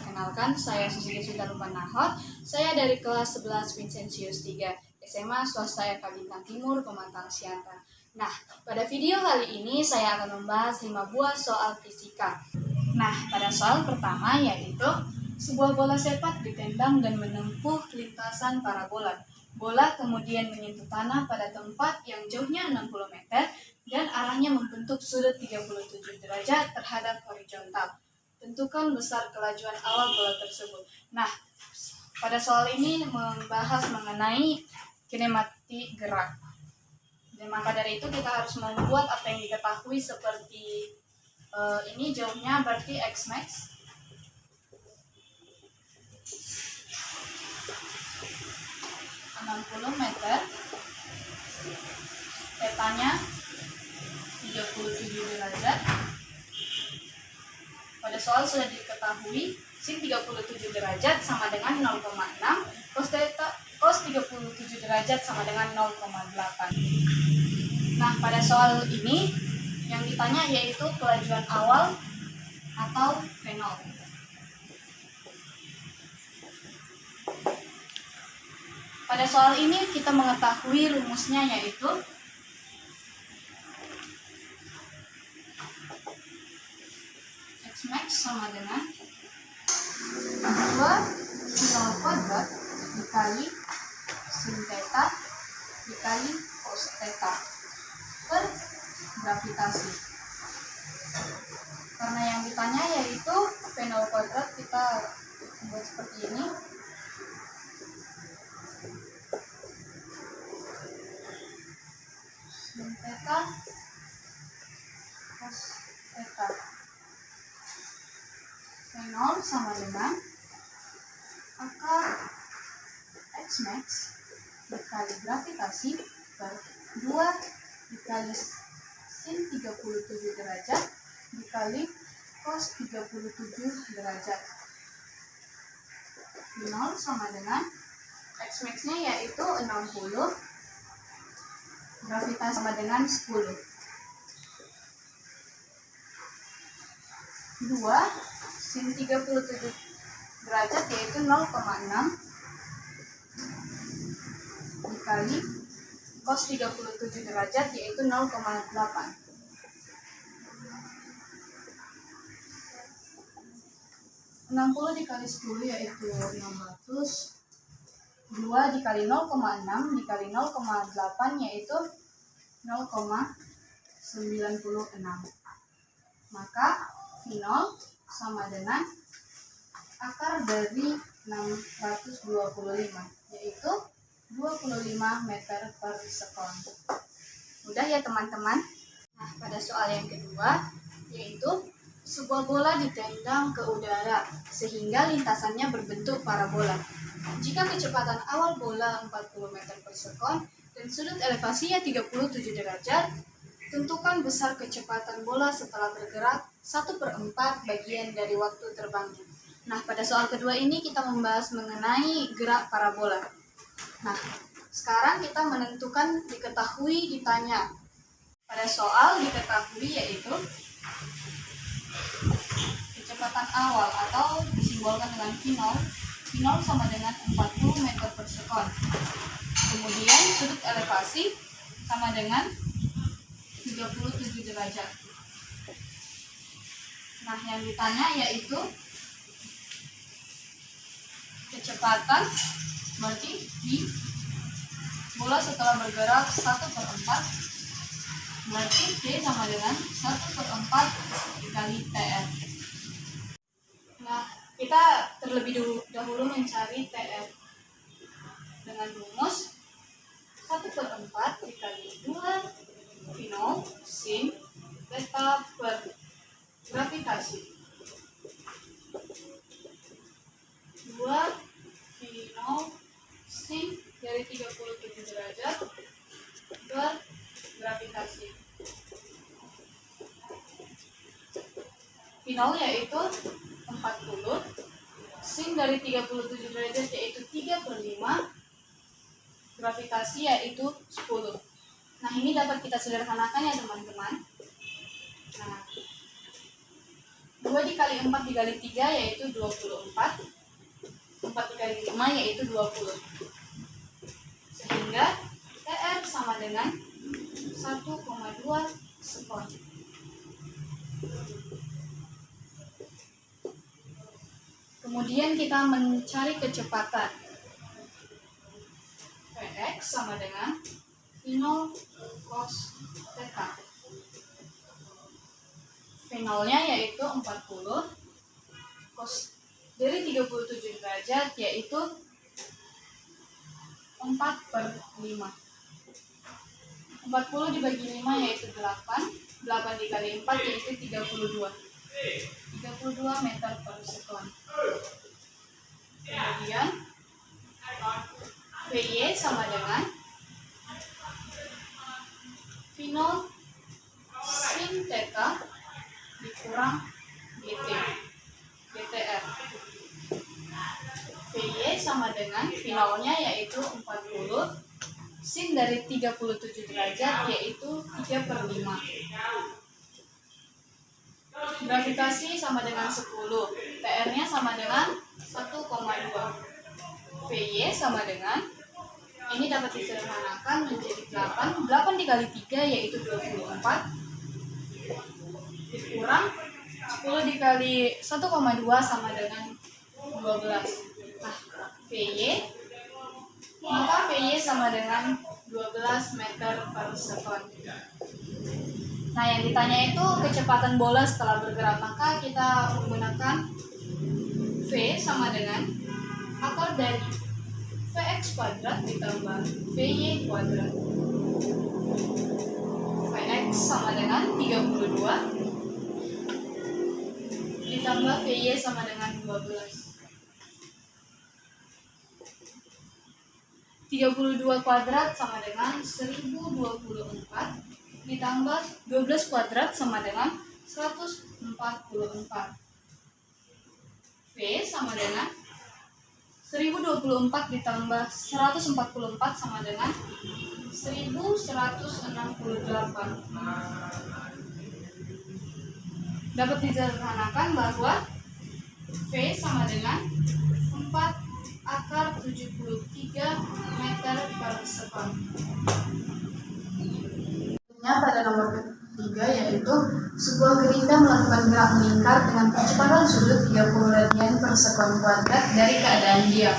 Perkenalkan, saya Susi Sultan Nahor. Saya dari kelas 11 Vincentius 3 SMA Swasta FK Bintang Timur, Pematang Siantar. Nah, pada video kali ini saya akan membahas 5 buah soal fisika. Nah, pada soal pertama yaitu sebuah bola sepak ditendang dan menempuh lintasan parabola. Bola kemudian menyentuh tanah pada tempat yang jauhnya 60 meter dan arahnya membentuk sudut 37 derajat terhadap horizontal. Tentukan besar kelajuan awal bola tersebut. Nah, pada soal ini membahas mengenai kinematik gerak. Dan maka dari itu kita harus membuat apa yang diketahui seperti ini jauhnya berarti X max. meter, tetanya 37 derajat. Pada soal sudah diketahui sin 37 derajat sama dengan 0,6, cos 37 derajat sama dengan 0,8. Nah, pada soal ini yang ditanya yaitu kelajuan awal atau V0. Pada soal ini kita mengetahui rumusnya yaitu X max sama dengan 2 sin kuadrat dikali sin theta dikali cos theta per gravitasi. Karena yang ditanya yaitu V0 kuadrat, kita buat seperti ini. Sin theta cos theta. V0 sama dengan akar X max dikali gravitasi per 2 dikali sin 37 derajat dikali cos 37 derajat. V0 sama dengan X max nya yaitu 60, gravitasi sama dengan 10. 2 sin 37 derajat yaitu 0,6 dikali cos 37 derajat yaitu 0,8. 60 dikali 10 yaitu 600. 2 dikali 0,6 dikali 0,8 yaitu 0,96. Maka V0 sama dengan akar dari 625 yaitu 25 meter per sekon. Mudah ya teman-teman. Nah, pada soal yang kedua yaitu sebuah bola ditendang ke udara sehingga lintasannya berbentuk parabola. Jika kecepatan awal bola 40 meter per sekon dan sudut elevasinya 37 derajat, tentukan besar kecepatan bola setelah bergerak 1/4 bagian dari waktu terbangnya. Nah, pada soal kedua ini kita membahas mengenai gerak parabola. Nah, sekarang kita menentukan diketahui ditanya. Pada soal diketahui yaitu kecepatan awal atau disimbolkan dengan V0. V0 sama dengan 40 meter per sekon. Kemudian sudut elevasi sama dengan 37 derajat. Nah, yang ditanya yaitu kecepatan berarti V bola setelah bergerak 1/4 berarti V sama dengan 1/4 dikali TR. Nah, kita terlebih dahulu mencari TR dengan rumus 1/4 dikali 2 V0 sin theta per gravitasi. 2 V0 sin dari 37 derajat per gravitasi. V0 yaitu 40, sin dari 37 derajat yaitu 3/5, gravitasi yaitu 10. Nah, ini dapat kita sederhanakan ya teman-teman. Nah, 2 dikali 4 dikali 3 yaitu 24. 4 dikali 5 yaitu 20. Sehingga TR sama dengan 1,2 sekon. Kemudian kita mencari kecepatan. Vx sama dengan V0 cos theta. V0-nya yaitu 40 cos dari 37 derajat yaitu 4/5. 40 dibagi 5 yaitu 8. 8 dikali 4 yaitu 32. 32 meter per sekon. Kemudian Vy sama dengan V0 sin theta dikurang GTR. Vy sama dengan V0-nya yaitu 40 sin dari 37 derajat yaitu 3/5. Gravitasi sama dengan 10. TR-nya sama dengan 1,2. Vy sama dengan, ini dapat disederhanakan menjadi 8. 8 dikali 3 yaitu 24. Dikurang 10 dikali 1,2 sama dengan 12. Nah, maka Vy sama dengan 12 meter per sekon. Nah, yang ditanya itu kecepatan bola setelah bergerak, maka kita menggunakan V sama dengan akar dari Vx kuadrat ditambah Vy kuadrat. Vx sama dengan 32 ditambah Vy sama dengan 12. 32 kuadrat sama dengan 1024 ditambah 12 kuadrat sama dengan 144. V sama dengan 1024 ditambah 144 sama dengan 1168. Dapat disederhanakan bahwa V sama dengan 4 akar 73 meter per sekon. Pada nomor ketiga yaitu sebuah gerinda melakukan gerak melingkar dengan kecepatan sudut 30 radian per sekon kuadrat dari keadaan diam.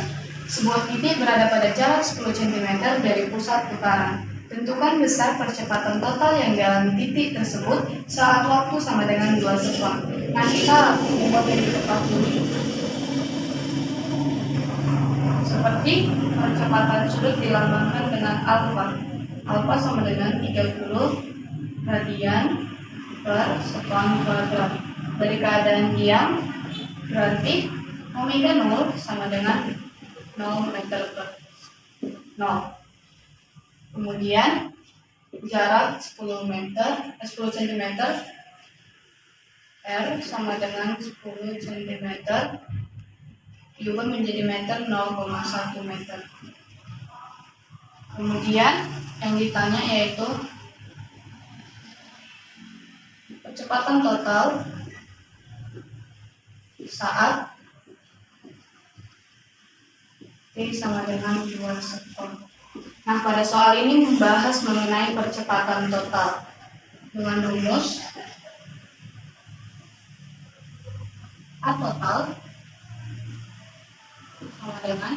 Sebuah titik berada pada jarak 10 cm dari pusat putaran. Tentukan besar percepatan total yang dialami titik tersebut saat waktu sama dengan 2 sekon. Nah, kita membuat yang diketahui seperti percepatan sudut dilambangkan dengan alfa. Alfa sama dengan 30 radian per sekon kuadrat. Dari keadaan diam berarti omega 0 sama dengan 0 meter per 0. Kemudian jarak 10 cm R sama dengan 10 cm diubah menjadi meter 0,1 meter. Kemudian yang ditanya yaitu kecepatan total saat T sama dengan 2 sekon. Nah, pada soal ini membahas mengenai percepatan total dengan rumus A total sama dengan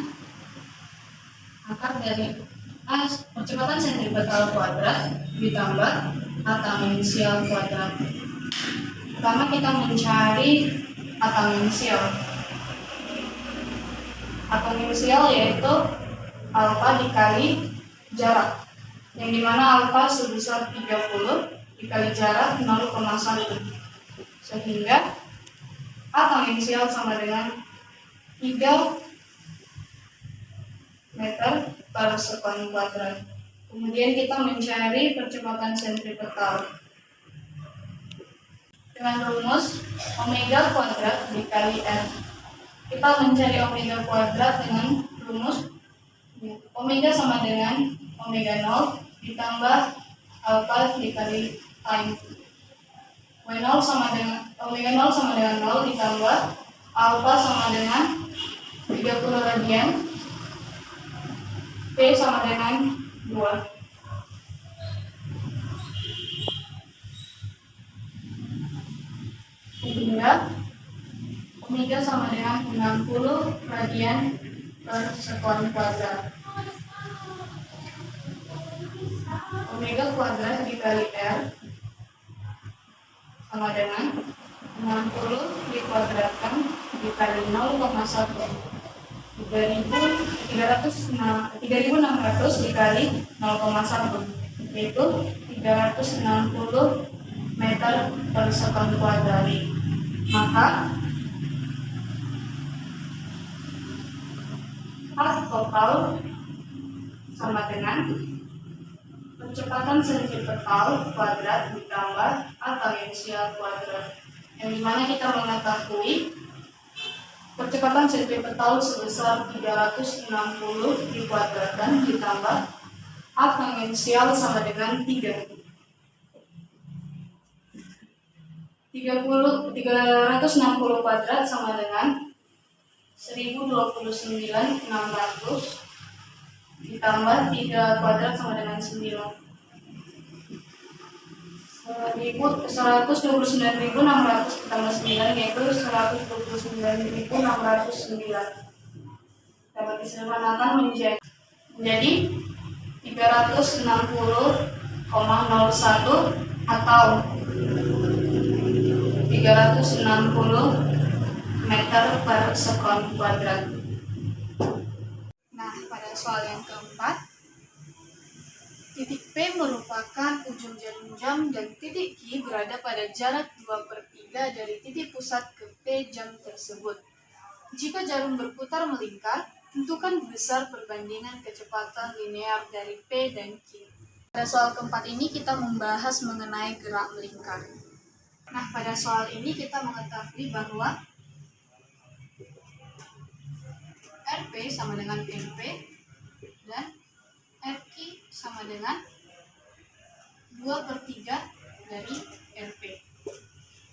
akar dari A percepatan sentripetal kuadrat ditambah A tangensial kuadrat. Pertama kita mencari A tangensial. A tangensial yaitu alfa dikali jarak, yang dimana alfa sebesar 30 dikali jarak 0,1, sehingga A tangensial sama dengan 3 meter per sekon kuadrat. Kemudian kita mencari percepatan sentripetal dengan rumus omega kuadrat dikali R. Kita mencari omega kuadrat dengan rumus omega sama dengan omega 0 ditambah alfa dikali time. omega 0 sama dengan 0 ditambah alfa sama dengan 30 radian, P sama dengan 2. Sehingga omega sama dengan 60 radian per sekon kuadrat. Omega kuadrat dikali R sama dengan 60 dikuadratkan dikali 0,1. 3600 dikali 0,1 yaitu 360 meter per sekon kuadrat. Maka arc total sama dengan percepatan sentripetal kuadrat ditambah arc tangensial kuadrat, yang dimana kita mengetahui percepatan sentripetal sebesar 360 dikuadratkan ditambah arc tangensial sama dengan 360 kuadrat sama dengan 1029.600 ditambah 3 kuadrat sama dengan 9. 129.600 ditambah 9 yaitu 129.609. Dapat disederhanakan menjadi 360,01 atau 360 meter per sekon kuadrat. Nah, pada soal yang keempat, titik P merupakan ujung jarum jam dan titik Q berada pada jarak 2/3 dari titik pusat ke P jam tersebut. Jika jarum berputar melingkar, tentukan besar perbandingan kecepatan linear dari P dan Q. Pada soal keempat ini kita membahas mengenai gerak melingkar. Nah, pada soal ini kita mengetahui bahwa RP sama dengan MP dan RQ sama dengan 2/3 dari RP.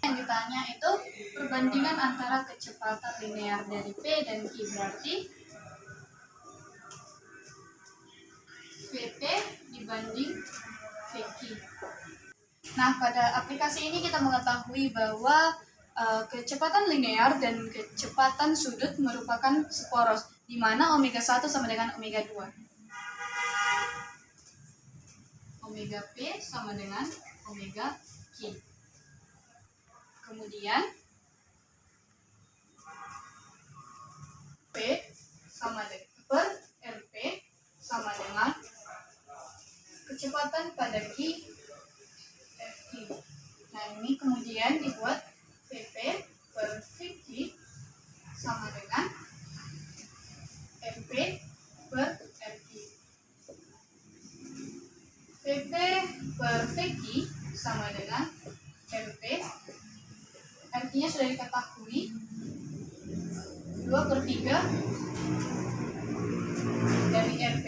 Yang ditanya itu perbandingan antara kecepatan linear dari P dan Q, berarti VP dibanding VQ. Nah, pada aplikasi ini kita mengetahui bahwa kecepatan linear dan kecepatan sudut merupakan seporos, di mana omega 1 sama dengan omega 2. Omega P sama dengan omega Q. Kemudian P sama dengan RP sama dengan kecepatan pada Q FQ. Nah, ini kemudian dibuat VP per VQ sama dengan MP per RQ. VP per VQ sama dengan MP. RQ-nya sudah diketahui 2/3 dari RP.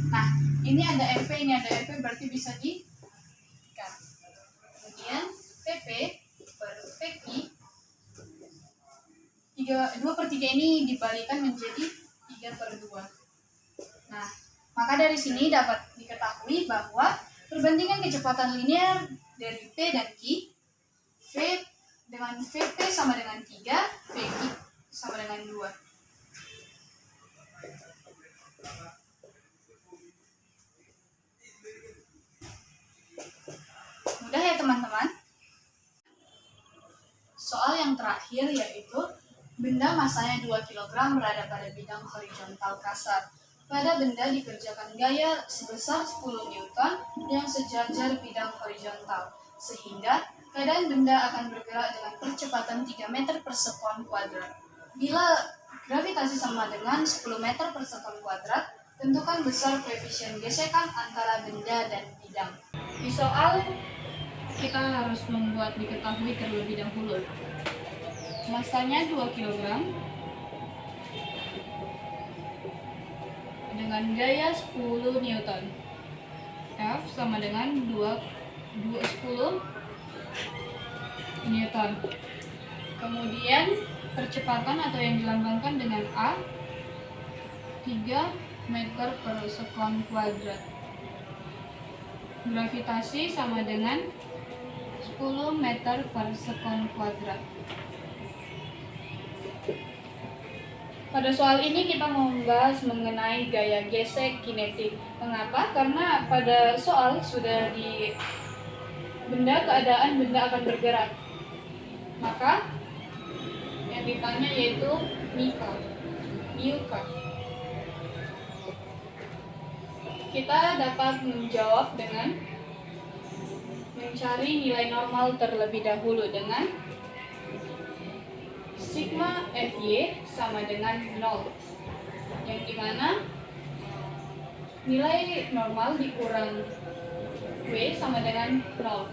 Nah, ini ada RP, ini ada RP, berarti bisa dibalikan. Kemudian VP per VQ 2/3 ini dibalikan menjadi 3/2. Nah, maka dari sini dapat diketahui bahwa perbandingan kecepatan linear dari P dan Q, V dengan VP sama dengan 3, VQ sama dengan 2. Mudah ya teman-teman? Soal yang terakhir yaitu benda masanya 2 kg berada pada bidang horizontal kasar. Pada benda dikerjakan gaya sebesar 10 Newton yang sejajar bidang horizontal, sehingga keadaan benda akan bergerak dengan percepatan 3 meter per sekon kuadrat. Bila gravitasi sama dengan 10 meter per sekon kuadrat, tentukan besar koefisien gesekan antara benda dan bidang. Di soal, kita harus membuat diketahui terlebih dahulu. Masanya 2 kg dengan gaya 10 Newton. F sama dengan 10 Newton. Kemudian percepatan atau yang dilambangkan dengan A 3 meter per sekon kuadrat. Gravitasi sama dengan 10 meter per sekon kuadrat. Pada soal ini kita mau membahas mengenai gaya gesek kinetik. Mengapa? Karena pada soal sudah di keadaan benda akan bergerak. Maka yang ditanya yaitu Mika. Kita dapat menjawab dengan mencari nilai normal terlebih dahulu dengan sigma Fy sama dengan 0, yang dimana nilai normal dikurang W sama dengan 0,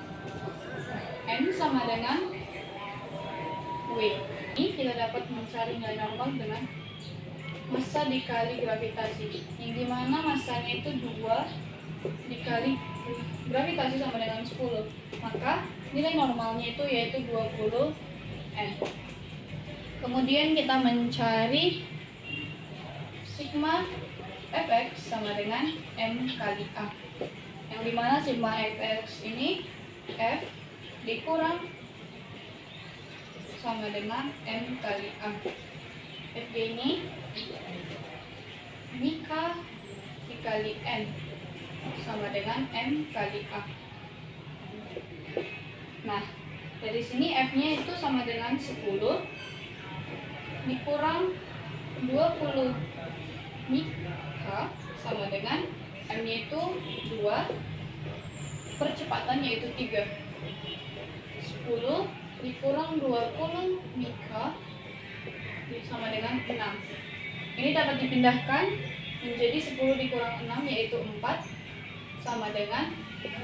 N sama dengan W. Ini kita dapat mencari nilai normal dengan massa dikali gravitasi, yang dimana massanya itu 2 dikali gravitasi sama dengan 10, maka nilai normalnya itu yaitu 20 N. Kemudian kita mencari sigma Fx sama dengan M kali A, yang dimana sigma Fx ini F dikurang sama dengan M kali A. Fg ini Mika dikali N sama dengan M kali A. Nah, dari sini F-nya itu sama dengan 10 dikurang 20 Mika sama dengan M-nya itu 2, percepatan yaitu 3. 10 dikurang 20 Mika sama dengan 6. Ini dapat dipindahkan menjadi 10 dikurang 6 yaitu 4 sama dengan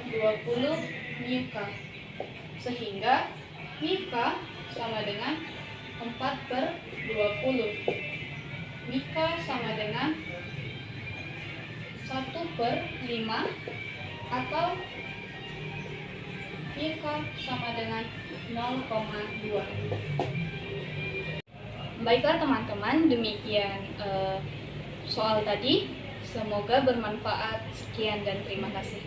20 Mika. Sehingga Mika sama dengan 4 per 20. Mika sama dengan 1 per 5 atau Mika sama dengan 0,2. Baiklah teman-teman, demikian soal tadi. Semoga bermanfaat. Sekian dan terima kasih.